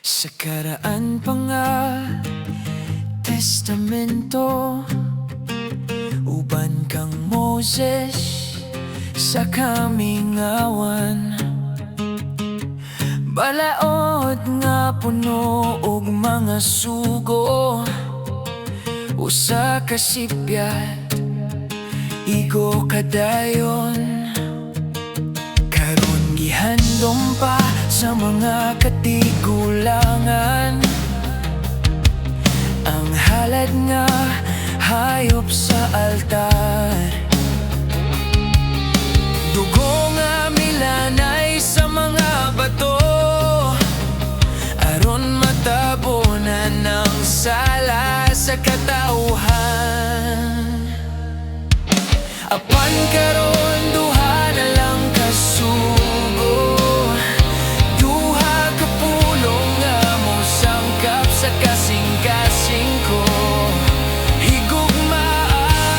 Sa karaan pa nga testamento, uban kang Moses sa kamingawan. Balaod nga puno og mga sugo, usa ka sipyat, igo kadayon. Karon gihandom pa sa mga katigulangan ang halad nga hayop sa altar. Dugo nga milanay sa mga bato, aron matabunan ang sala sa katauhan. Apan karon duha na lang kasugo, duha ka pulong nga mo sangkap sa kasing-kasing ko. Higugmaa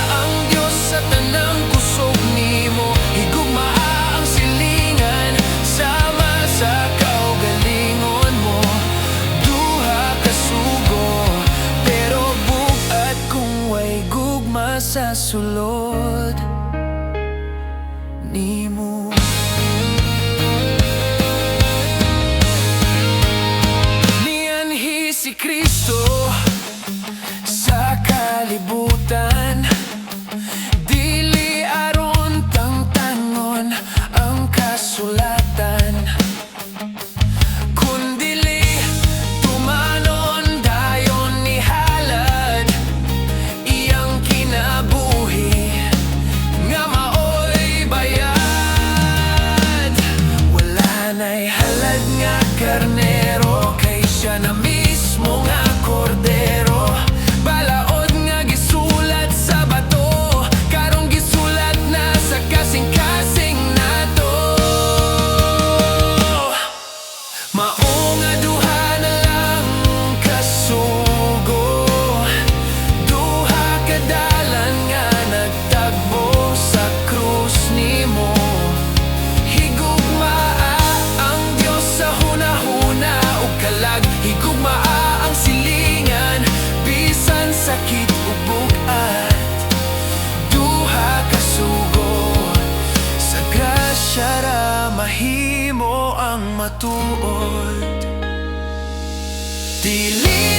ang Diyos sa tanang kusog nimo, higugmaa ang silingan sama sa kaugalingon mo. Duha ka sugo, pero bugat kung way gugma sa sulod nimo. Nianhi si Kristo sa kalibutan, dili aron tangtangon ang kasulatan, kundili tumanon dayon ni halad iyang kinabuhi nga maoy bayad. Wala na'y halad nga karnero, kay siya na mismo nga kordero. Balaod nga gisulat sa bato, karong gisulat na sa kasing-kasing nato. Mao nga duha na lang kasugo, duha ka dalan nga nagtagbo sa krus nimo. Higugmaa ang Diyos sa hunahuna ug kalag, higugmaa ang silingan bisan sakit ug bugat. Duha ka sugo, sa grasya ra mahimo ang matuod. Dili